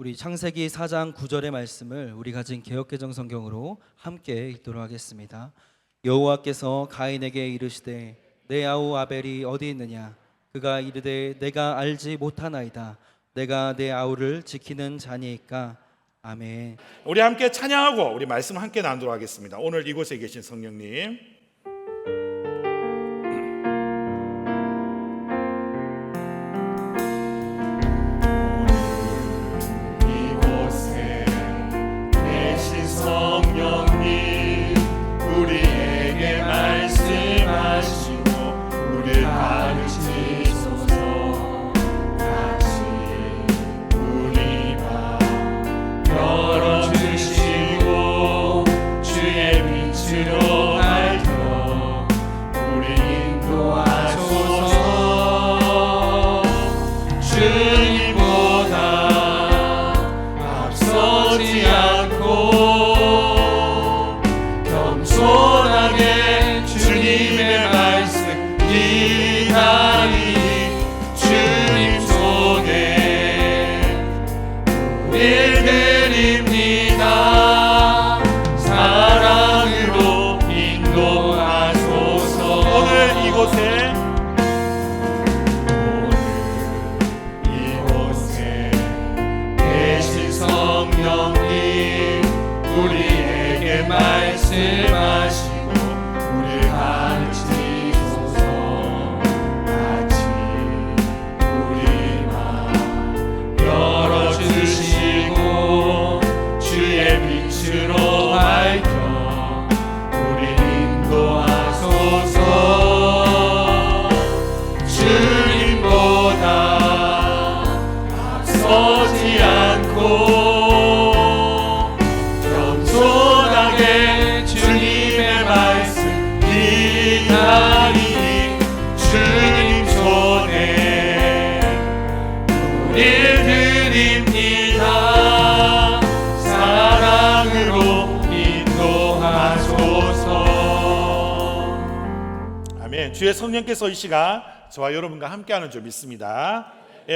우리 창세기 4장 9절의 말씀을 우리 가진 개역개정 성경으로 함께 읽도록 하겠습니다. 여호와께서 가인에게 이르시되 내 아우 아벨이 어디 있느냐? 그가 이르되 내가 알지 못하나이다. 내가 내 아우를 지키는 자니이까. 아멘. 우리 함께 찬양하고 우리 말씀을 함께 나누도록 하겠습니다. 오늘 이곳에 계신 성령님, 이곳에 계신 성령님, 우리에게 말씀하시고 우리를 가르치소서. 같이 우리 맘 열어주시고 주의 빛으로 밝혀 우리 인도하소서. 주님보다 앞서지 않고 겸손하게 주님의 말씀 이다니 주님 손에 우릴 드립니다. 사랑으로 인도하소서. 오늘 이곳에 계신 성령님, 우리에게 말씀하시고 우리를 가르치소서. 같이 우리 맘 열어주시고 주의 빛으로 밝혀 우리 인도하소서. 주님보다 앞서지 않고 겸손하게 주님의 말씀 이다니 주님 손에 우릴 드립니다. 사랑으로 인도하소서. 아멘. 주의 성령께서 이 시간 저와 여러분과 함께하는 줄 믿습니다.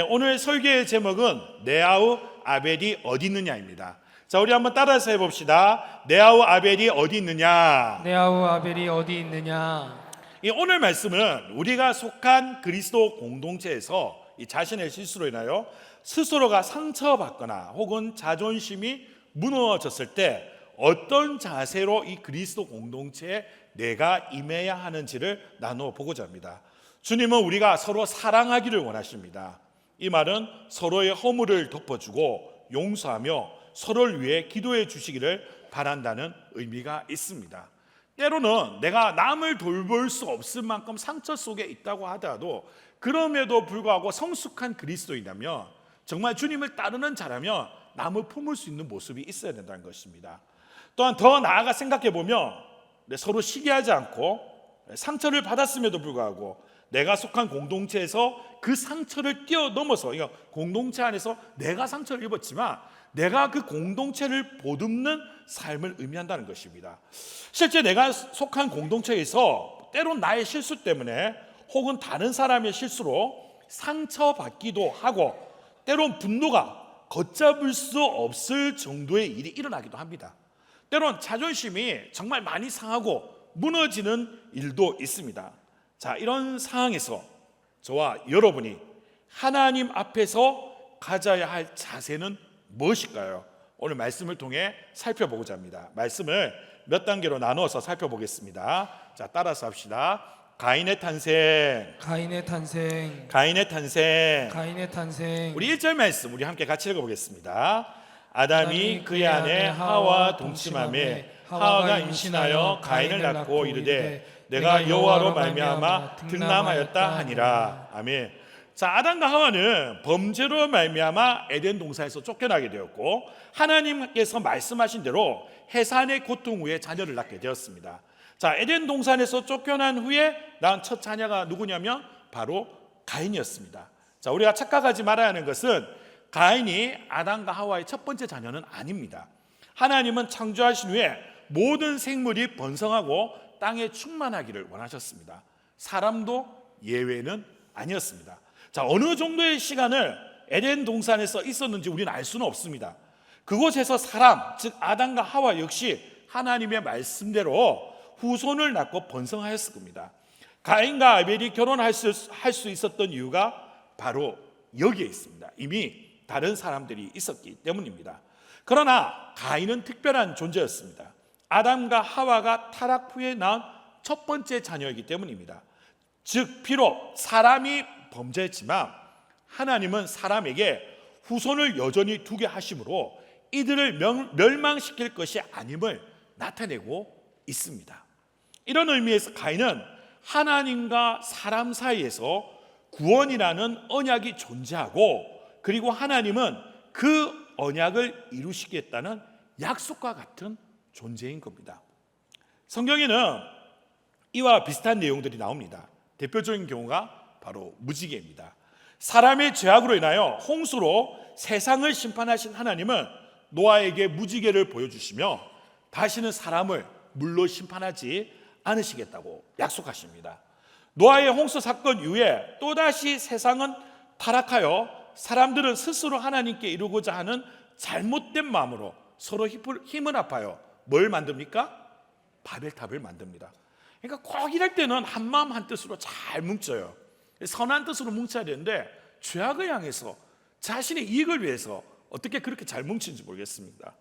오늘 설교의 제목은 내 아우 아벨이 어디 있느냐입니다. 자, 우리 한번 따라서 해봅시다. 내 아우 아벨이 어디 있느냐? 내 아우 아벨이 어디 있느냐? 이 오늘 말씀은 우리가 속한 그리스도 공동체에서 이 자신의 실수로 인하여 스스로가 상처받거나 혹은 자존심이 무너졌을 때 어떤 자세로 이 그리스도 공동체에 내가 임해야 하는지를 나누어 보고자 합니다. 주님은 우리가 서로 사랑하기를 원하십니다. 이 말은 서로의 허물을 덮어주고 용서하며 서로를 위해 기도해 주시기를 바란다는 의미가 있습니다. 때로는 내가 남을 돌볼 수 없을 만큼 상처 속에 있다고 하더라도 그럼에도 불구하고 성숙한 그리스도인이라면 정말 주님을 따르는 자라면 남을 품을 수 있는 모습이 있어야 된다는 것입니다. 또한 더 나아가 생각해 보면 서로 시기하지 않고 상처를 받았음에도 불구하고 내가 속한 공동체에서 그 상처를 뛰어넘어서 공동체 안에서 내가 상처를 입었지만 내가 그 공동체를 보듬는 삶을 의미한다는 것입니다. 실제 내가 속한 공동체에서 때론 나의 실수 때문에 혹은 다른 사람의 실수로 상처받기도 하고 때론 분노가 걷잡을 수 없을 정도의 일이 일어나기도 합니다. 때론 자존심이 정말 많이 상하고 무너지는 일도 있습니다. 자, 이런 상황에서 저와 여러분이 하나님 앞에서 가져야 할 자세는 무엇일까요? 오늘 말씀을 통해 살펴보고자 합니다. 말씀을 몇 단계로 나누어서 살펴보겠습니다. 자, 따라서 합시다. 가인의 탄생, 가인의 탄생, 가인의 탄생. 가인의 탄생. 우리 1절 말씀 우리 함께 같이 읽어보겠습니다. 아담이 그의 아내 하와 동침하매 하와가 임신하여 가인을 낳고 이르되 내가 여호와로 말미암아 등남하였다 하니라. 아멘. 자, 아담과 하와는 범죄로 말미암아 에덴 동산에서 쫓겨나게 되었고 하나님께서 말씀하신 대로 해산의 고통 후에 자녀를 낳게 되었습니다. 자, 에덴 동산에서 쫓겨난 후에 낳은 첫 자녀가 누구냐면 바로 가인이었습니다. 자, 우리가 착각하지 말아야 하는 것은 가인이 아담과 하와의 첫 번째 자녀는 아닙니다. 하나님은 창조하신 후에 모든 생물이 번성하고 땅에 충만하기를 원하셨습니다. 사람도 예외는 아니었습니다. 자, 어느 정도의 시간을 에덴 동산에서 있었는지 우리는 알 수는 없습니다. 그곳에서 사람, 즉 아담과 하와 역시 하나님의 말씀대로 후손을 낳고 번성하였을 겁니다. 가인과 아벨이 결혼할 수 있었던 이유가 바로 여기에 있습니다. 이미 다른 사람들이 있었기 때문입니다. 그러나 가인은 특별한 존재였습니다. 아담과 하와가 타락 후에 낳은 첫 번째 자녀이기 때문입니다. 즉 비록 사람이 범죄했지만 하나님은 사람에게 후손을 여전히 두게 하심으로 이들을 멸망시킬 것이 아님을 나타내고 있습니다. 이런 의미에서 가인은 하나님과 사람 사이에서 구원이라는 언약이 존재하고, 그리고 하나님은 그 언약을 이루시겠다는 약속과 같은 존재인 겁니다. 성경에는 이와 비슷한 내용들이 나옵니다. 대표적인 경우가 바로 무지개입니다. 사람의 죄악으로 인하여 홍수로 세상을 심판하신 하나님은 노아에게 무지개를 보여주시며 다시는 사람을 물로 심판하지 않으시겠다고 약속하십니다. 노아의 홍수 사건 이후에 또다시 세상은 타락하여 사람들은 스스로 하나님께 이루고자 하는 잘못된 마음으로 서로 힘을 합하여 뭘 만듭니까? 바벨탑을 만듭니다. 그러니까 꼭 이럴 때는 한 마음 한 뜻으로 잘 뭉쳐요. 선한 뜻으로 뭉쳐야 되는데 죄악을 향해서 자신의 이익을 위해서 어떻게 그렇게 잘 뭉치는지 모르겠습니다.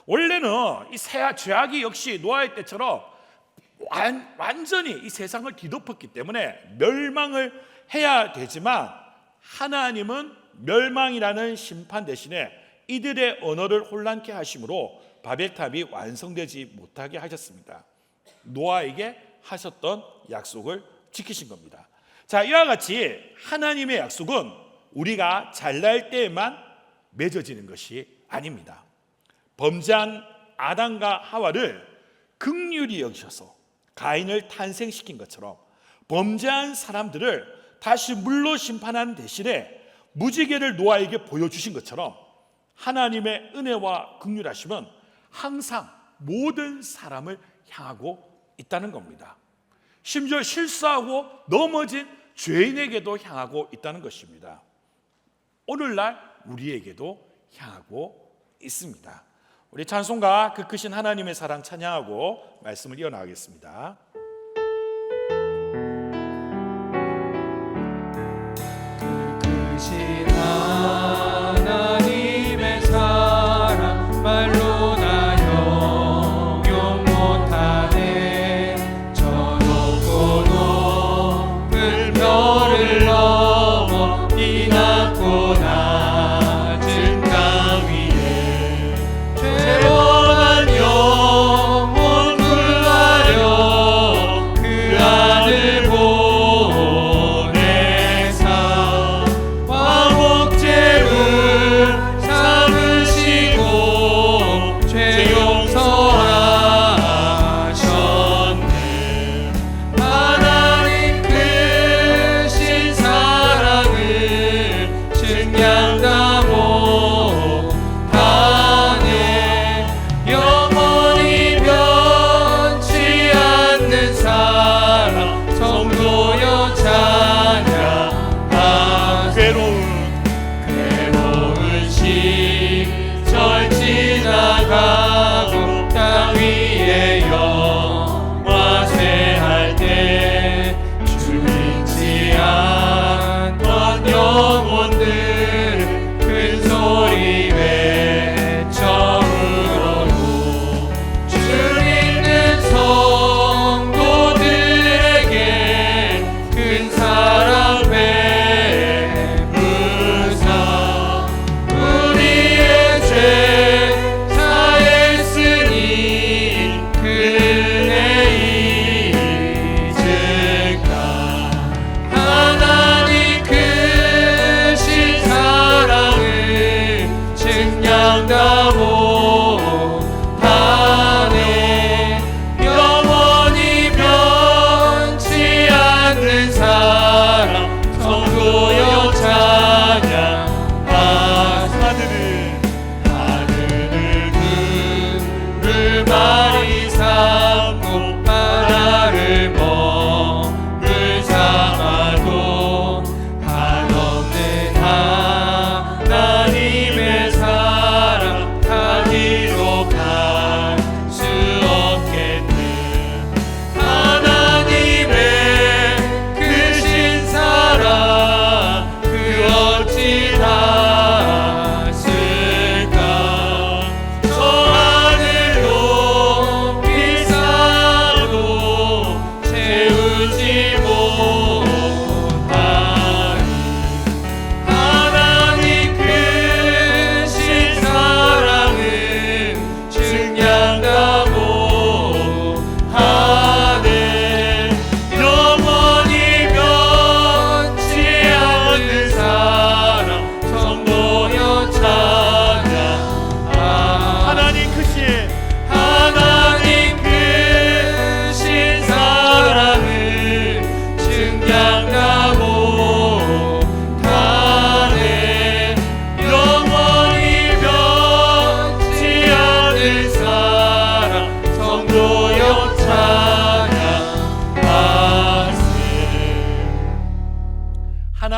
원래는 이 죄악이 역시 노아의 때처럼 완전히 이 세상을 뒤덮었기 때문에 멸망을 해야 되지만, 하나님은 멸망이라는 심판 대신에 이들의 언어를 혼란케 하심으로 바벨탑이 완성되지 못하게 하셨습니다. 노아에게 하셨던 약속을 지키신 겁니다. 자, 이와 같이 하나님의 약속은 우리가 잘날 때에만 맺어지는 것이 아닙니다. 범죄한 아담과 하와를 긍휼히 여기셔서 가인을 탄생시킨 것처럼 범죄한 사람들을 다시 물로 심판하는 대신에 무지개를 노아에게 보여주신 것처럼 하나님의 은혜와 긍휼하심은 항상 모든 사람을 향하고 있다는 겁니다. 심지어 실수하고 넘어진 죄인에게도 향하고 있다는 것입니다. 오늘날 우리에게도 향하고 있습니다. 우리 찬송가 그 크신 하나님의 사랑 찬양하고 말씀을 이어나가겠습니다. 크신 하나님의 사랑 말로 다 형용 못하네. 저 높고 높은 별을 넘어 이 낮고 낮은 땅 위에 죄원한 영혼 구하려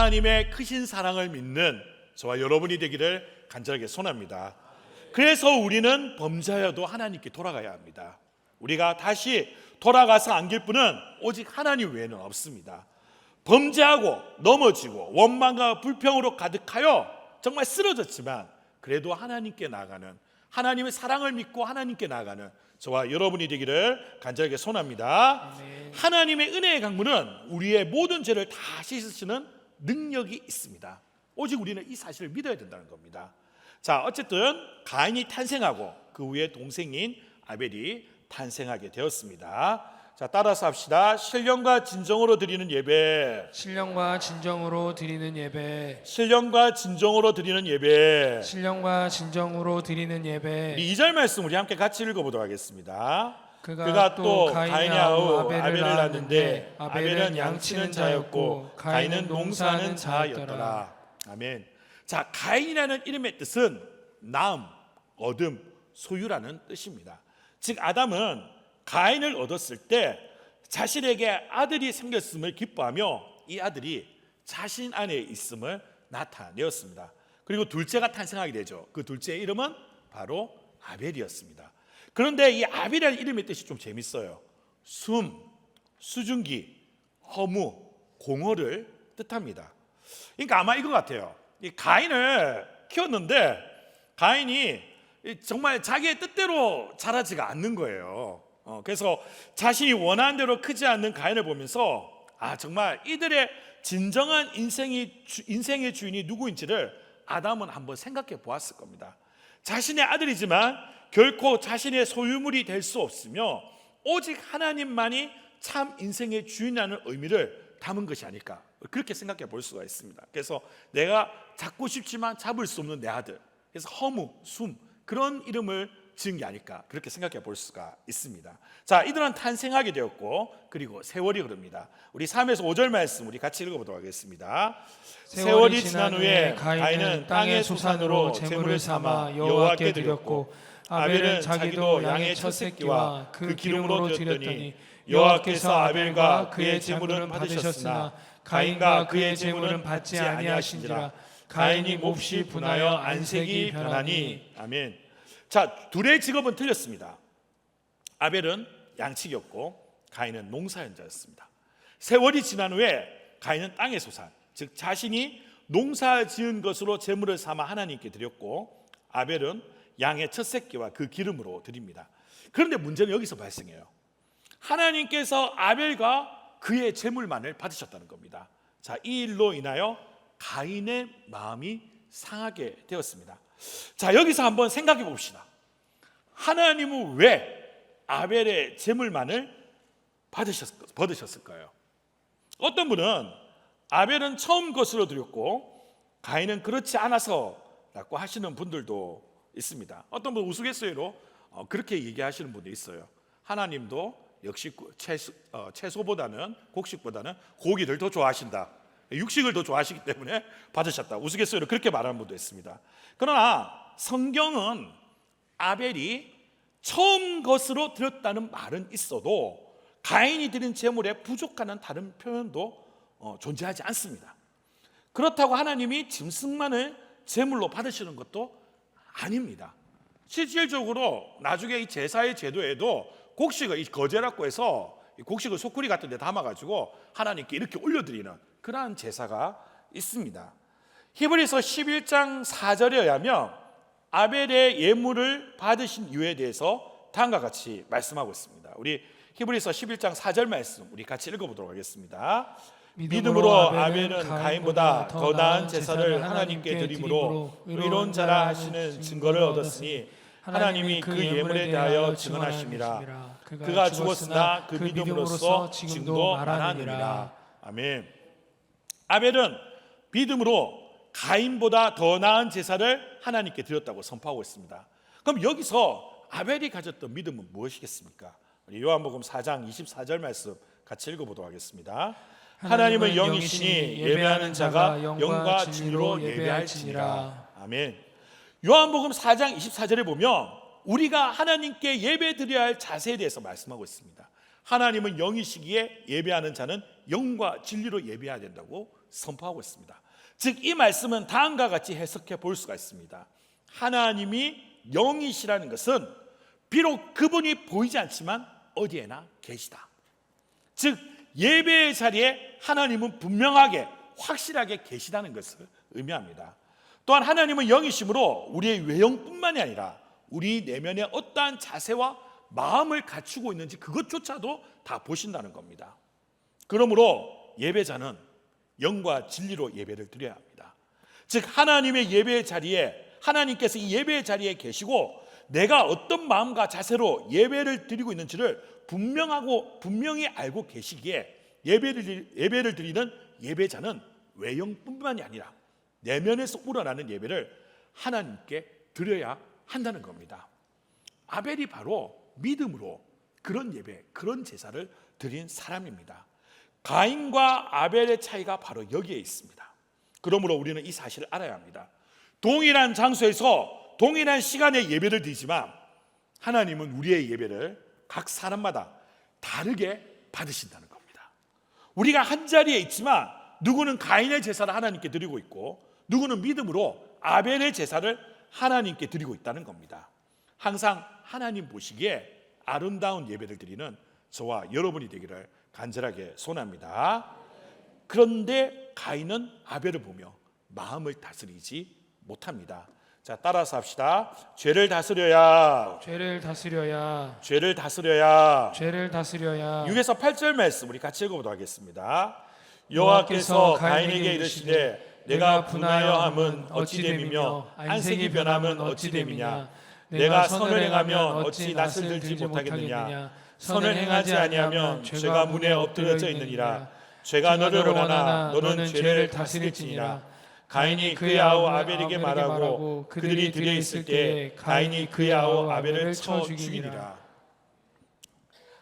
하나님의 크신 사랑을 믿는 저와 여러분이 되기를 간절하게 소원합니다. 그래서 우리는 범죄하여도 하나님께 돌아가야 합니다. 우리가 다시 돌아가서 안길 분은 오직 하나님 외에는 없습니다. 범죄하고 넘어지고 원망과 불평으로 가득하여 정말 쓰러졌지만 그래도 하나님께 나아가는, 하나님의 사랑을 믿고 하나님께 나아가는 저와 여러분이 되기를 간절하게 소원합니다. 하나님의 은혜의 강물은 우리의 모든 죄를 다 씻으시는 능력이 있습니다. 오직 우리는 이 사실을 믿어야 된다는 겁니다. 자, 어쨌든 가인이 탄생하고 그 후에 동생인 아벨이 탄생하게 되었습니다. 자, 따라서 합시다. 신령과 진정으로 드리는 예배. 신령과 진정으로 드리는 예배. 신령과 진정으로 드리는 예배. 신령과 진정으로 드리는 예배. 우리 2절 말씀 우리 함께 같이 읽어보도록 하겠습니다. 그가 또 가인의 아우 아벨을 낳았는데 아벨은 양치는 자였고 가인은 농사하는 자였더라. 아멘. 자, 가인이라는 이름의 뜻은 낳음, 얻음, 소유라는 뜻입니다. 즉 아담은 가인을 얻었을 때 자신에게 아들이 생겼음을 기뻐하며 이 아들이 자신 안에 있음을 나타내었습니다. 그리고 둘째가 탄생하게 되죠. 그 둘째의 이름은 바로 아벨이었습니다. 그런데 이 아벨이라는 이름의 뜻이 좀 재밌어요. 숨, 수증기, 허무, 공허를 뜻합니다. 그러니까 아마 이거 같아요. 이 가인을 키웠는데 가인이 정말 자기의 뜻대로 자라지가 않는 거예요. 그래서 자신이 원하는 대로 크지 않는 가인을 보면서 정말 이들의 진정한 인생의 주인이 누구인지를 아담은 한번 생각해 보았을 겁니다. 자신의 아들이지만 결코 자신의 소유물이 될 수 없으며 오직 하나님만이 참 인생의 주인이라는 의미를 담은 것이 아닐까, 그렇게 생각해 볼 수가 있습니다. 그래서 내가 잡고 싶지만 잡을 수 없는 내 아들, 그래서 허무, 숨, 그런 이름을 지은 게 아닐까, 그렇게 생각해 볼 수가 있습니다. 자, 이들은 탄생하게 되었고 그리고 세월이 흐릅니다. 우리 3에서 5절 말씀 우리 같이 읽어보도록 하겠습니다. 세월이 지난 후에 가인은 땅의 소산으로 제물을 삼아 여호와께 드렸고 아벨은 자기도 양의 첫 새끼와 그 기름으로 드렸더니 여호와께서 아벨과 그의 제물은 받으셨으나 가인과 그의 제물은 받지 아니하신지라. 가인이 몹시 분하여 안색이 변하니. 아멘. 자, 둘의 직업은 틀렸습니다. 아벨은 양치기였고 가인은 농사연자였습니다. 세월이 지난 후에 가인은 땅의 소산, 즉 자신이 농사 지은 것으로 제물을 삼아 하나님께 드렸고 아벨은 양의 첫 새끼와 그 기름으로 드립니다. 그런데 문제는 여기서 발생해요. 하나님께서 아벨과 그의 제물만을 받으셨다는 겁니다. 자, 이 일로 인하여 가인의 마음이 상하게 되었습니다. 자, 여기서 한번 생각해 봅시다. 하나님은 왜 아벨의 제물만을 받으셨을까요? 어떤 분은 아벨은 처음 것으로 드렸고 가인은 그렇지 않아서라고 하시는 분들도 있습니다. 어떤 분은 우스갯소리로 그렇게 얘기하시는 분도 있어요. 하나님도 역시 채소보다는 곡식보다는 고기를 더 좋아하신다, 육식을 더 좋아하시기 때문에 받으셨다, 우스갯소리로 그렇게 말하는 분도 있습니다. 그러나 성경은 아벨이 처음 것으로 드렸다는 말은 있어도 가인이 드린 제물에 부족하는 다른 표현도 존재하지 않습니다. 그렇다고 하나님이 짐승만을 제물로 받으시는 것도 아닙니다. 실질적으로 나중에 이 제사의 제도에도 곡식을 이 거제라고 해서 이 곡식을 소쿠리 같은 데 담아가지고 하나님께 이렇게 올려드리는 그러한 제사가 있습니다. 히브리서 11장 4절에 의하면 아벨의 예물을 받으신 이유에 대해서 다음과 같이 말씀하고 있습니다. 우리 히브리서 11장 4절 말씀 우리 같이 읽어보도록 하겠습니다. 믿음으로 아벨은 가인보다 더 나은 제사를 하나님께 드림으로 의로운 자라 하시는 증거를 얻었으니 하나님이 그 예물에 대하여 증언하심이라. 그가 죽었으나 그 믿음으로써 지금도 말하느니라. 아멘. 아벨은 믿음으로 가인보다 더 나은 제사를 하나님께 드렸다고 선포하고 있습니다. 그럼 여기서 아벨이 가졌던 믿음은 무엇이겠습니까? 요한복음 4장 24절 말씀 같이 읽어보도록 하겠습니다. 하나님은 영이시니 예배하는 자가 영과 진리로 예배할지니라. 아멘. 요한복음 4장 24절에 보면 우리가 하나님께 예배드려야 할 자세에 대해서 말씀하고 있습니다. 하나님은 영이시기에 예배하는 자는 영과 진리로 예배해야 된다고 선포하고 있습니다. 즉 이 말씀은 다음과 같이 해석해 볼 수가 있습니다. 하나님이 영이시라는 것은 비록 그분이 보이지 않지만 어디에나 계시다. 즉 예배의 자리에 하나님은 분명하게 확실하게 계시다는 것을 의미합니다. 또한 하나님은 영이시므로 우리의 외형뿐만이 아니라 우리 내면의 어떠한 자세와 마음을 갖추고 있는지 그것조차도 다 보신다는 겁니다. 그러므로 예배자는 영과 진리로 예배를 드려야 합니다. 즉 하나님의 예배의 자리에 하나님께서 이 예배의 자리에 계시고 내가 어떤 마음과 자세로 예배를 드리고 있는지를 분명히 알고 계시기에 예배를 드리는 예배자는 외형뿐만이 아니라 내면에서 우러나는 예배를 하나님께 드려야 한다는 겁니다. 아벨이 바로 믿음으로 그런 예배, 그런 제사를 드린 사람입니다. 가인과 아벨의 차이가 바로 여기에 있습니다. 그러므로 우리는 이 사실을 알아야 합니다. 동일한 장소에서 동일한 시간에 예배를 드리지만 하나님은 우리의 예배를 각 사람마다 다르게 받으신다는 겁니다. 우리가 한 자리에 있지만 누구는 가인의 제사를 하나님께 드리고 있고 누구는 믿음으로 아벨의 제사를 하나님께 드리고 있다는 겁니다. 항상 하나님 보시기에 아름다운 예배를 드리는 저와 여러분이 되기를 간절하게 소원합니다. 그런데 가인은 아벨을 보며 마음을 다스리지 못합니다. 자, 따라서 합시다. 죄를 다스려야 6에서 8절 말씀 우리 같이 읽어보도록 하겠습니다. 여호와께서 가인에게 이르시되 내가 분하여 함은 어찌 됨이며 안색이 변함은 어찌 됨이냐 내가 선을 행하면 어찌 낯을 들지 못하겠느냐 선을 행하지 아니하면 죄가 문에 엎드려져 있느니라 죄가 너를 원하나 너는 죄를 다스릴지니라. 가인이 그의 아우 아벨에게 말하고 그들이 들여 있을 때에 가인이 그의 아우 아벨을 쳐 죽이니라.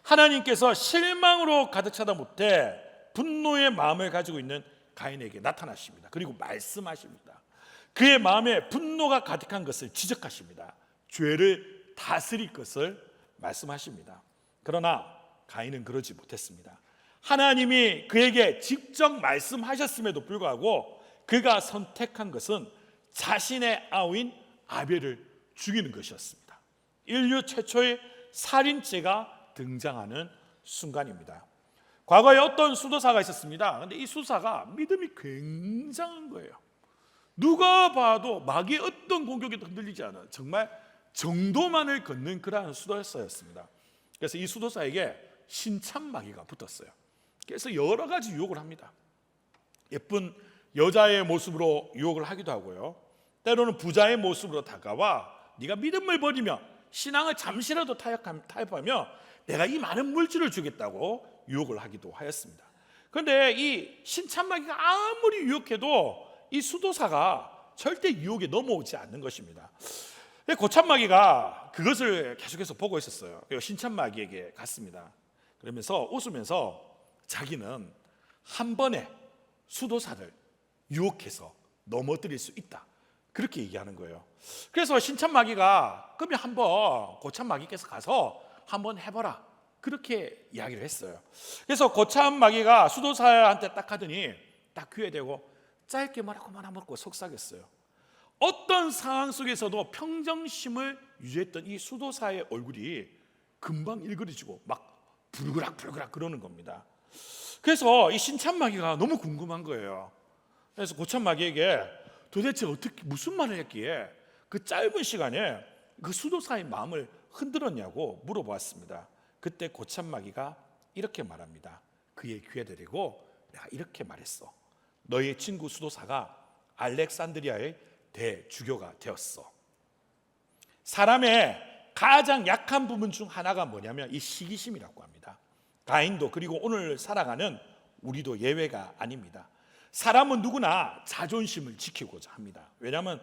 하나님께서 실망으로 가득 차다 못해 분노의 마음을 가지고 있는 가인에게 나타나십니다. 그리고 말씀하십니다. 그의 마음에 분노가 가득한 것을 지적하십니다. 죄를 다스릴 것을 말씀하십니다. 그러나 가인은 그러지 못했습니다. 하나님이 그에게 직접 말씀하셨음에도 불구하고 그가 선택한 것은 자신의 아우인 아벨을 죽이는 것이었습니다. 인류 최초의 살인죄가 등장하는 순간입니다. 과거에 어떤 수도사가 있었습니다. 그런데 이 수사가 믿음이 굉장한 거예요. 누가 봐도 마귀의 어떤 공격에도 흔들리지 않아요. 정말 정도만을 걷는 그러한 수도사였습니다. 그래서 이 수도사에게 신참마귀가 붙었어요. 그래서 여러 가지 유혹을 합니다. 예쁜 여자의 모습으로 유혹을 하기도 하고요. 때로는 부자의 모습으로 다가와 네가 믿음을 버리며 신앙을 잠시라도 타협하며 내가 이 많은 물질을 주겠다고 유혹을 하기도 하였습니다. 그런데 이 신참마귀가 아무리 유혹해도 이 수도사가 절대 유혹에 넘어오지 않는 것입니다. 고참마귀가 그것을 계속해서 보고 있었어요. 그리고 신참마귀에게 갔습니다. 그러면서 웃으면서 자기는 한 번에 수도사를 유혹해서 넘어뜨릴 수 있다, 그렇게 얘기하는 거예요. 그래서 신참마귀가 그러면 한번 고참마귀께서 가서 한번 해보라, 그렇게 이야기를 했어요. 그래서 고참마귀가 수도사한테 딱 하더니 딱 귀에 대고 짧게 뭐라고 말아먹고 속삭였어요. 어떤 상황 속에서도 평정심을 유지했던 이 수도사의 얼굴이 금방 일그러지고 막 불그락 그러는 겁니다. 그래서 이 신참마귀가 너무 궁금한 거예요. 그래서 고참마귀에게 도대체 어떻게 무슨 말을 했기에 그 짧은 시간에 그 수도사의 마음을 흔들었냐고 물어보았습니다. 그때 고참마귀가 이렇게 말합니다. 그의 귀에 대고 내가 이렇게 말했어. 너의 친구 수도사가 알렉산드리아의 대주교가 되었어. 사람의 가장 약한 부분 중 하나가 뭐냐면 이 시기심이라고 합니다. 가인도 그리고 오늘 살아가는 우리도 예외가 아닙니다. 사람은 누구나 자존심을 지키고자 합니다. 왜냐하면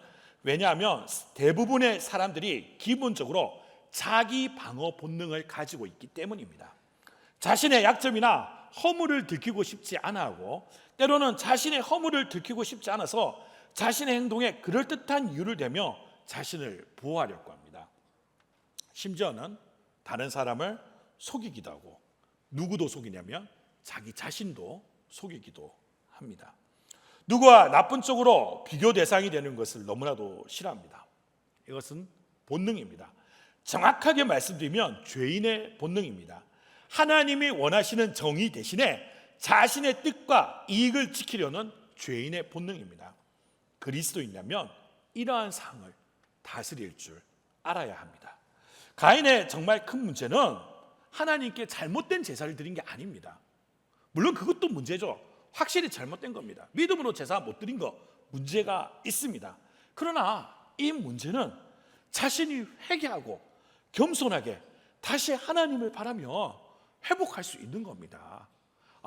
대부분의 사람들이 기본적으로 자기 방어 본능을 가지고 있기 때문입니다. 자신의 약점이나 허물을 들키고 싶지 않아 하고 때로는 자신의 허물을 들키고 싶지 않아서 자신의 행동에 그럴듯한 이유를 대며 자신을 보호하려고 합니다. 심지어는 다른 사람을 속이기도 하고 누구도 속이냐면 자기 자신도 속이기도 합니다. 누구와 나쁜 쪽으로 비교 대상이 되는 것을 너무나도 싫어합니다. 이것은 본능입니다. 정확하게 말씀드리면 죄인의 본능입니다. 하나님이 원하시는 정의 대신에 자신의 뜻과 이익을 지키려는 죄인의 본능입니다. 그리스도인이라면 이러한 상을 다스릴 줄 알아야 합니다. 가인의 정말 큰 문제는 하나님께 잘못된 제사를 드린 게 아닙니다. 물론 그것도 문제죠. 확실히 잘못된 겁니다. 믿음으로 제사 못 드린 거 문제가 있습니다. 그러나 이 문제는 자신이 회개하고 겸손하게 다시 하나님을 바라며 회복할 수 있는 겁니다.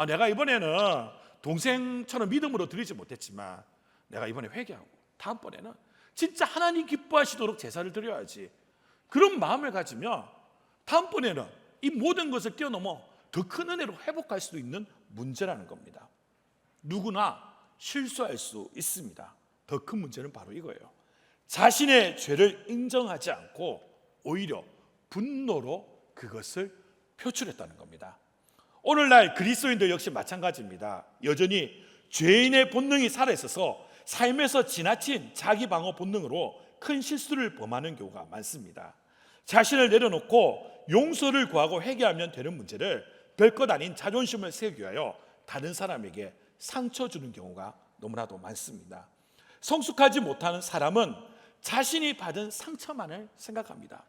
내가 이번에는 동생처럼 믿음으로 드리지 못했지만 내가 이번에 회개하고 다음번에는 진짜 하나님 기뻐하시도록 제사를 드려야지, 그런 마음을 가지면 다음번에는 이 모든 것을 뛰어넘어 더 큰 은혜로 회복할 수 있는 문제라는 겁니다. 누구나 실수할 수 있습니다. 더 큰 문제는 바로 이거예요. 자신의 죄를 인정하지 않고 오히려 분노로 그것을 표출했다는 겁니다. 오늘날 그리스도인들 역시 마찬가지입니다. 여전히 죄인의 본능이 살아있어서 삶에서 지나친 자기 방어 본능으로 큰 실수를 범하는 경우가 많습니다. 자신을 내려놓고 용서를 구하고 회개하면 되는 문제를 별것 아닌 자존심을 세우기 위하여 다른 사람에게 상처 주는 경우가 너무나도 많습니다. 성숙하지 못하는 사람은 자신이 받은 상처만을 생각합니다.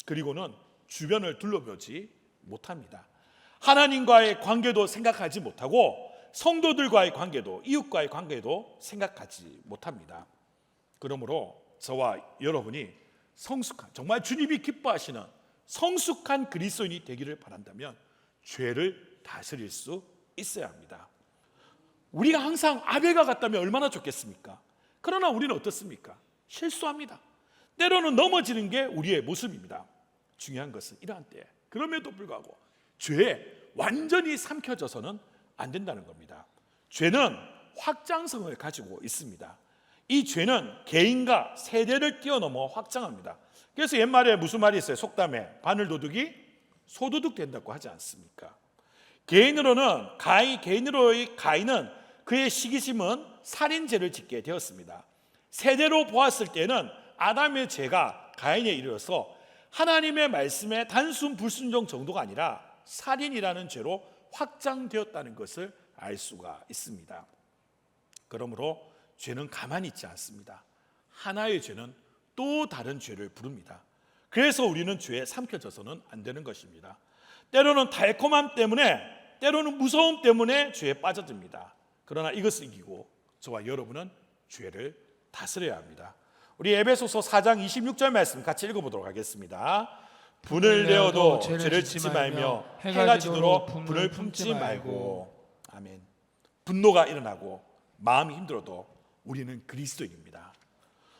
그리고는 주변을 둘러보지 못합니다. 하나님과의 관계도 생각하지 못하고 성도들과의 관계도, 이웃과의 관계도 생각하지 못합니다. 그러므로 저와 여러분이 성숙한, 정말 주님이 기뻐하시는 성숙한 그리스도인이 되기를 바란다면 죄를 다스릴 수 있어야 합니다. 우리가 항상 아벨과 같다면 얼마나 좋겠습니까? 그러나 우리는 어떻습니까? 실수합니다. 때로는 넘어지는 게 우리의 모습입니다. 중요한 것은 이러한 때에 그럼에도 불구하고 죄에 완전히 삼켜져서는 안 된다는 겁니다. 죄는 확장성을 가지고 있습니다. 이 죄는 개인과 세대를 뛰어넘어 확장합니다. 그래서 옛말에 무슨 말이 있어요? 속담에 바늘도둑이 소도둑 된다고 하지 않습니까? 개인으로의 가인은 그의 시기심은 살인죄를 짓게 되었습니다. 세대로 보았을 때는 아담의 죄가 가인에 이르러서 하나님의 말씀에 단순 불순종 정도가 아니라 살인이라는 죄로 확장되었다는 것을 알 수가 있습니다. 그러므로 죄는 가만히 있지 않습니다. 하나의 죄는 또 다른 죄를 부릅니다. 그래서 우리는 죄에 삼켜져서는 안 되는 것입니다. 때로는 달콤함 때문에, 때로는 무서움 때문에 죄에 빠져듭니다. 그러나 이것을 이기고 저와 여러분은 죄를 다스려야 합니다. 우리 에베소서 4장 26절 말씀 같이 읽어보도록 하겠습니다. 분을 내어도 죄를 짓지 말며 해가 지도록 분을 품지 말고. 아멘. 분노가 일어나고 마음이 힘들어도 우리는 그리스도인입니다.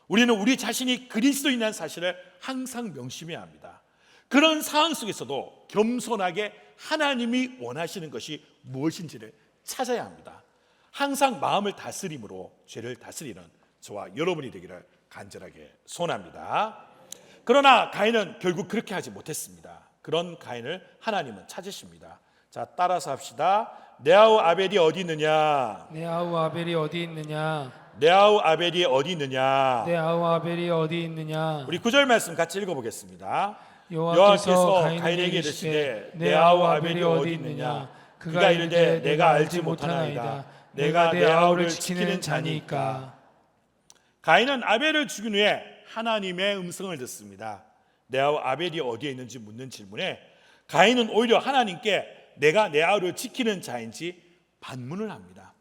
우리는 우리 자신이 그리스도인이라는 사실을 항상 명심해야 합니다. 그런 상황 속에서도 겸손하게 하나님이 원하시는 것이 무엇인지를 찾아야 합니다. 항상 마음을 다스림으로 죄를 다스리는 저와 여러분이 되기를 간절하게 소원합니다. 그러나 가인은 결국 그렇게 하지 못했습니다. 그런 가인을 하나님은 찾으십니다. 자, 따라서 합시다. 내 아우 아벨이 어디 있느냐? 내 아우 아벨이 어디 있느냐? 내 아우 아벨이 어디 있느냐? 내 아우 아벨이 어디 있느냐? 우리 9절 말씀 같이 읽어보겠습니다. 여호와께서 가인에게 이르시되 내 아우 아벨이 어디 있느냐? 그가 이르되 내가 알지 못하나이다. 내가 내 아우를 지키는 자니까. 가인은 아벨을 죽인 후에 하나님의 음성을 듣습니다. 내 아우 아벨이 어디에 있는지 묻는 질문에 가인은 오히려 하나님께 내가 내 아우를 지키는 자인지 반문을 합니다.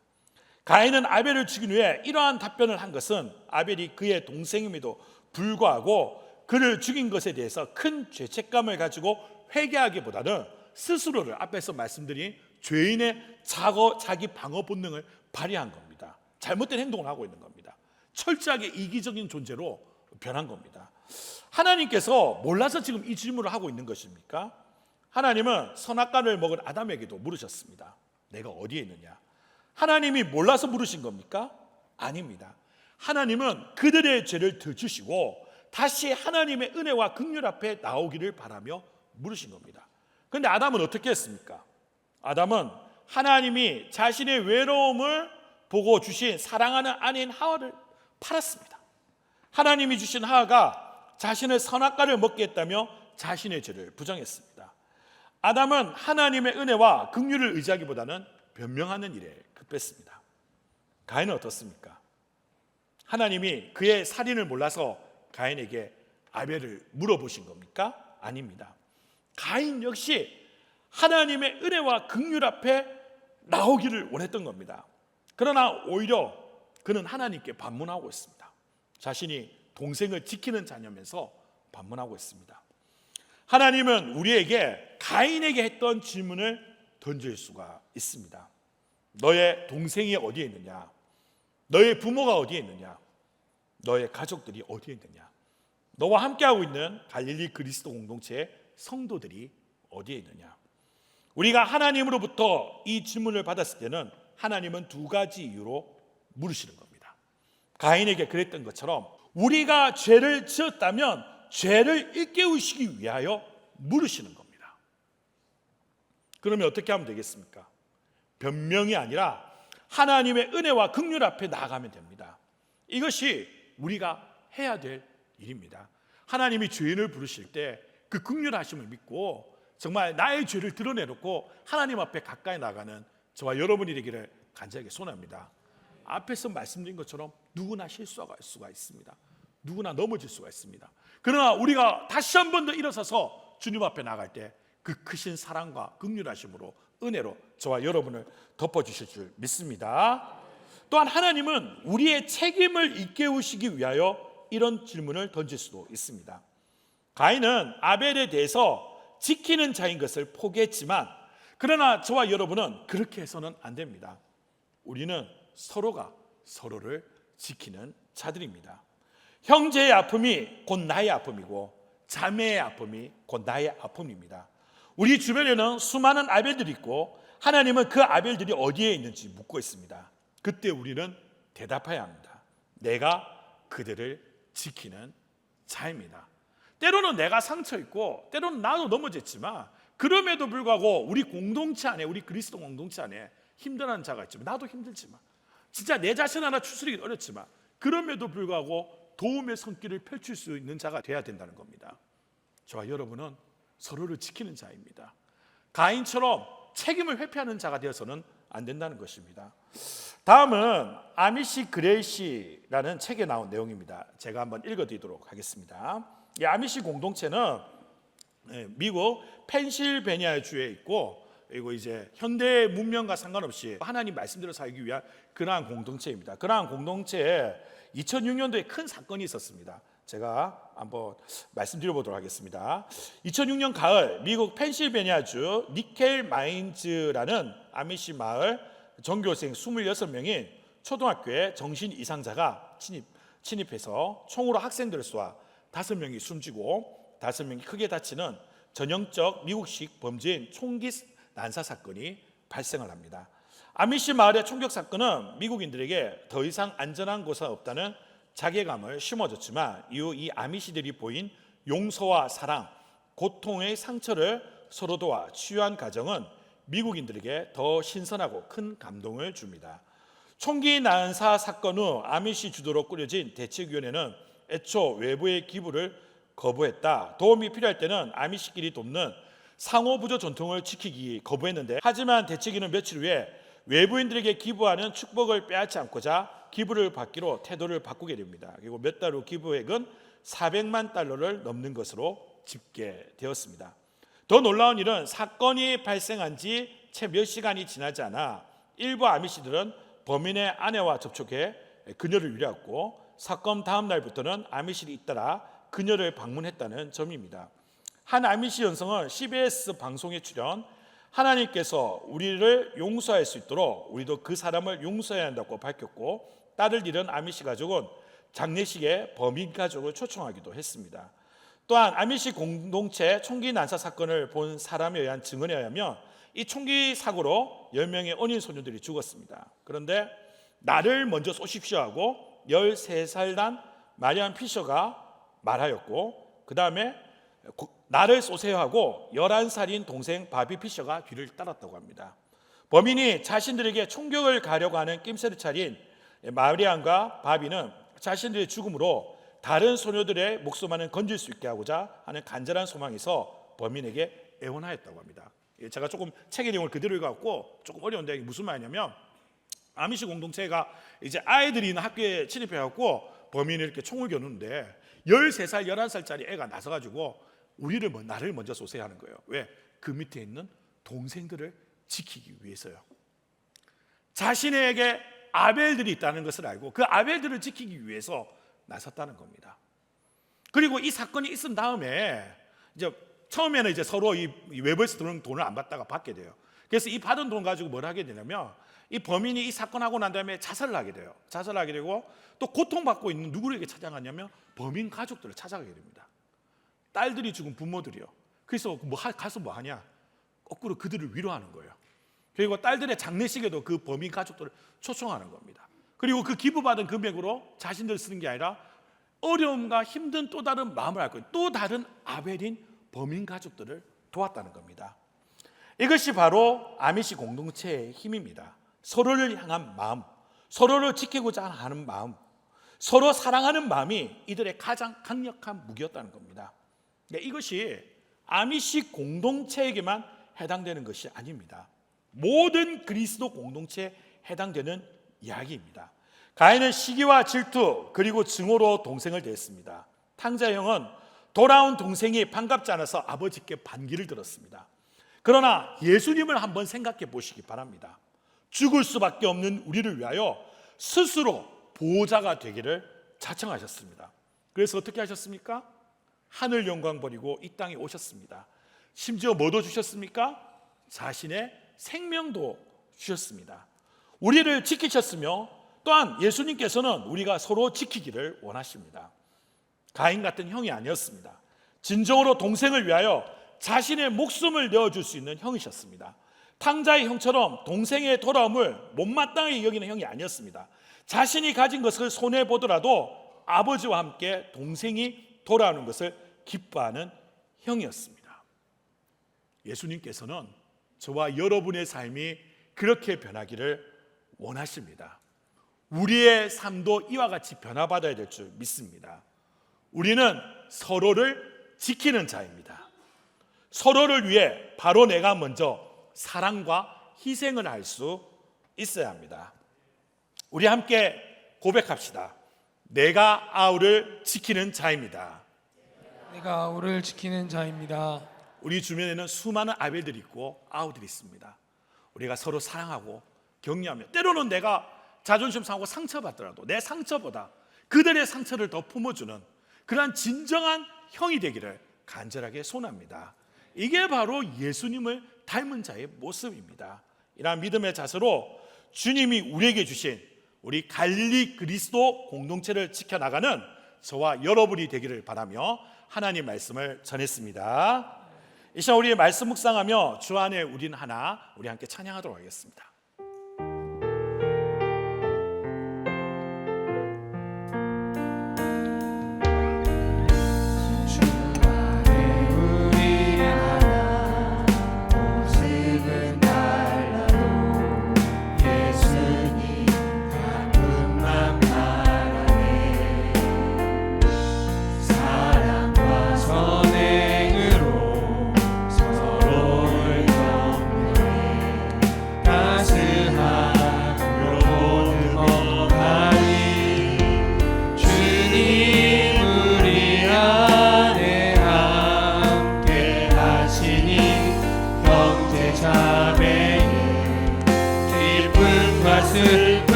가인은 아벨을 죽인 후에 이러한 답변을 한 것은 아벨이 그의 동생임에도 불구하고 그를 죽인 것에 대해서 큰 죄책감을 가지고 회개하기보다는 스스로를 앞에서 말씀드린 죄인의 자기 방어 본능을 발휘한 겁니다. 잘못된 행동을 하고 있는 겁니다. 철저하게 이기적인 존재로 변한 겁니다. 하나님께서 몰라서 지금 이 질문을 하고 있는 것입니까? 하나님은 선악과를 먹은 아담에게도 물으셨습니다. 내가 어디에 있느냐? 하나님이 몰라서 물으신 겁니까? 아닙니다. 하나님은 그들의 죄를 들추시고 다시 하나님의 은혜와 긍휼 앞에 나오기를 바라며 물으신 겁니다. 그런데 아담은 어떻게 했습니까? 아담은 하나님이 자신의 외로움을 보고 주신 사랑하는 아내인 하와를 팔았습니다. 하나님이 주신 하와가 자신의 선악과를 먹게 했다며 자신의 죄를 부정했습니다. 아담은 하나님의 은혜와 긍휼을 의지하기보다는 변명하는 일에 급했습니다. 가인은 어떻습니까? 하나님이 그의 살인을 몰라서 가인에게 아벨을 물어보신 겁니까? 아닙니다. 가인 역시 하나님의 은혜와 긍휼 앞에 나오기를 원했던 겁니다. 그러나 오히려 그는 하나님께 반문하고 있습니다. 자신이 동생을 지키는 자녀면서 반문하고 있습니다. 하나님은 우리에게 가인에게 했던 질문을 던질 수가 있습니다. 너의 동생이 어디에 있느냐? 너의 부모가 어디에 있느냐? 너의 가족들이 어디에 있느냐? 너와 함께하고 있는 갈릴리 그리스도 공동체의 성도들이 어디에 있느냐? 우리가 하나님으로부터 이 질문을 받았을 때는 하나님은 두 가지 이유로 물으시는 겁니다. 가인에게 그랬던 것처럼 우리가 죄를 지었다면 죄를 일깨우시기 위하여 물으시는 겁니다. 그러면 어떻게 하면 되겠습니까? 변명이 아니라 하나님의 은혜와 긍휼 앞에 나아가면 됩니다. 이것이 우리가 해야 될 일입니다. 하나님이 죄인을 부르실 때 그 긍휼하심을 믿고 정말 나의 죄를 드러내놓고 하나님 앞에 가까이 나가는 저와 여러분이 되기를 간절하게 소원합니다. 앞에서 말씀드린 것처럼 누구나 실수할 수가 있습니다. 누구나 넘어질 수가 있습니다. 그러나 우리가 다시 한 번 더 일어서서 주님 앞에 나갈 때 그 크신 사랑과 긍휼하심으로 은혜로 저와 여러분을 덮어주실 줄 믿습니다. 또한 하나님은 우리의 책임을 일깨우시기 위하여 이런 질문을 던질 수도 있습니다. 가인은 아벨에 대해서 지키는 자인 것을 포기했지만 그러나 저와 여러분은 그렇게 해서는 안 됩니다. 우리는 서로가 서로를 지키는 자들입니다. 형제의 아픔이 곧 나의 아픔이고 자매의 아픔이 곧 나의 아픔입니다. 우리 주변에는 수많은 아벨들이 있고 하나님은 그 아벨들이 어디에 있는지 묻고 있습니다. 그때 우리는 대답해야 합니다. 내가 그들을 지키는 자입니다. 때로는 내가 상처 있고 때로는 나도 넘어졌지만 그럼에도 불구하고 우리 공동체 안에 우리 그리스도 공동체 안에 힘들어하는 자가 있지만 나도 힘들지만 진짜 내 자신 하나 추스리기 어렵지만 그럼에도 불구하고 도움의 손길을 펼칠 수 있는 자가 돼야 된다는 겁니다. 저와 여러분은 서로를 지키는 자입니다. 가인처럼 책임을 회피하는 자가 되어서는 안 된다는 것입니다. 다음은 아미시 그레이시라는 책에 나온 내용입니다. 제가 한번 읽어드리도록 하겠습니다. 이 아미시 공동체는 미국 펜실베니아 주에 있고 그리고 이제 현대 문명과 상관없이 하나님 말씀대로 살기 위한 그러한 공동체입니다. 그러한 공동체에 2006년도에 큰 사건이 있었습니다. 제가 한번 말씀드려보도록 하겠습니다. 2006년 가을 미국 펜실베니아주 니켈 마인즈라는 아미시 마을 전교생 26명인 초등학교에 정신 이상자가 침입해서 총으로 학생들을 쏘아 5명이 숨지고 5명이 크게 다치는 전형적 미국식 범죄인 총기 난사 사건이 발생을 합니다. 아미시 마을의 총격 사건은 미국인들에게 더 이상 안전한 곳은 없다는 자괴감을 심어줬지만 이후 이 아미시들이 보인 용서와 사랑, 고통의 상처를 서로 도와 치유한 가정은 미국인들에게 더 신선하고 큰 감동을 줍니다. 총기 난사 사건 후 아미시 주도로 꾸려진 대책위원회는 애초 외부의 기부를 거부했다. 도움이 필요할 때는 아미시끼리 돕는 상호부조 전통을 지키기 거부했는데 하지만 대책위는 며칠 후에 외부인들에게 기부하는 축복을 빼앗지 않고자 기부를 받기로 태도를 바꾸게 됩니다. 그리고 몇 달 후 기부액은 400만 달러를 넘는 것으로 집계되었습니다. 더 놀라운 일은 사건이 발생한 지 채 몇 시간이 지나지 않아 일부 아미시들은 범인의 아내와 접촉해 그녀를 위로했고 사건 다음 날부터는 아미시를 잇따라 그녀를 방문했다는 점입니다. 한 아미시 여성은 CBS 방송에 출연 하나님께서 우리를 용서할 수 있도록 우리도 그 사람을 용서해야 한다고 밝혔고 딸을 잃은 아미시 가족은 장례식에 범인 가족을 초청하기도 했습니다. 또한 아미시 공동체 총기 난사 사건을 본 사람에 의한 증언에 의하면 이 총기 사고로 10명의 어린 소녀들이 죽었습니다. 그런데 나를 먼저 쏘십시오 하고 13살 난 마리안 피셔가 말하였고 그 다음에 나를 쏘세요 하고 11살인 동생 바비 피셔가 뒤를 따랐다고 합니다. 범인이 자신들에게 총격을 가려고 하는 낌새를 차린 마리안과 바비는 자신들의 죽음으로 다른 소녀들의 목숨만은 건질 수 있게 하고자 하는 간절한 소망에서 범인에게 애원하였다고 합니다. 제가 조금 책의 내용을 그대로 읽어갖고 조금 어려운데 이게 무슨 말이냐면, 아미시 공동체가 이제 아이들이 있는 학교에 침입해갖고 범인이 이렇게 총을 겨누는데 13살, 11살짜리 애가 나서가지고 나를 먼저 쏘세요 하는 거예요. 왜? 그 밑에 있는 동생들을 지키기 위해서요. 자신에게 아벨들이 있다는 것을 알고 그 아벨들을 지키기 위해서 나섰다는 겁니다. 그리고 이 사건이 있은 다음에 이제 처음에는 이제 서로 이 외부에서 들어오는 돈을 안 받다가 받게 돼요. 그래서 이 받은 돈 가지고 뭘 하게 되냐면, 이 범인이 이 사건하고 난 다음에 자살을 하게 돼요. 자살을 하게 되고 또 고통받고 있는 누구에게 찾아가냐면 범인 가족들을 찾아가게 됩니다. 딸들이 죽은 부모들이요. 그래서 가서 뭐 하냐? 거꾸로 그들을 위로하는 거예요. 그리고 딸들의 장례식에도 그 범인 가족들을 초청하는 겁니다. 그리고 그 기부받은 금액으로 자신들 쓰는 게 아니라 어려움과 힘든 또 다른 마음을 알 거예요. 또 다른 아벨인 범인 가족들을 도왔다는 겁니다. 이것이 바로 아미시 공동체의 힘입니다. 서로를 향한 마음, 서로를 지키고자 하는 마음, 서로 사랑하는 마음이 이들의 가장 강력한 무기였다는 겁니다. 이것이 아미시 공동체에게만 해당되는 것이 아닙니다. 모든 그리스도 공동체에 해당되는 이야기입니다. 가인은 시기와 질투 그리고 증오로 동생을 대했습니다. 탕자 형은 돌아온 동생이 반갑지 않아서 아버지께 반기를 들었습니다. 그러나 예수님을 한번 생각해 보시기 바랍니다. 죽을 수밖에 없는 우리를 위하여 스스로 보호자가 되기를 자청하셨습니다. 그래서 어떻게 하셨습니까? 하늘 영광 버리고 이 땅에 오셨습니다. 심지어 뭐도 주셨습니까? 자신의 생명도 주셨습니다. 우리를 지키셨으며 또한 예수님께서는 우리가 서로 지키기를 원하십니다. 가인 같은 형이 아니었습니다. 진정으로 동생을 위하여 자신의 목숨을 내어줄 수 있는 형이셨습니다. 탕자의 형처럼 동생의 돌아옴을 못마땅하게 여기는 형이 아니었습니다. 자신이 가진 것을 손해보더라도 아버지와 함께 동생이 돌아오는 것을 기뻐하는 형이었습니다. 예수님께서는 저와 여러분의 삶이 그렇게 변하기를 원하십니다. 우리의 삶도 이와 같이 변화받아야 될 줄 믿습니다. 우리는 서로를 지키는 자입니다. 서로를 위해 바로 내가 먼저 사랑과 희생을 할 수 있어야 합니다. 우리 함께 고백합시다. 내가 아우를 지키는 자입니다. 내가 아우를 지키는 자입니다. 우리 주변에는 수많은 아벨들이 있고 아우들이 있습니다. 우리가 서로 사랑하고 격려하며, 때로는 내가 자존심 상하고 상처받더라도 내 상처보다 그들의 상처를 더 품어주는 그러한 진정한 형이 되기를 간절하게 소원합니다. 이게 바로 예수님을 닮은 자의 모습입니다. 이러한 믿음의 자세로 주님이 우리에게 주신 우리 갈릴리 그리스도 공동체를 지켜나가는 저와 여러분이 되기를 바라며 하나님 말씀을 전했습니다. 이 시간 우리 말씀 묵상하며 주 안에 우린 하나, 우리 함께 찬양하도록 하겠습니다.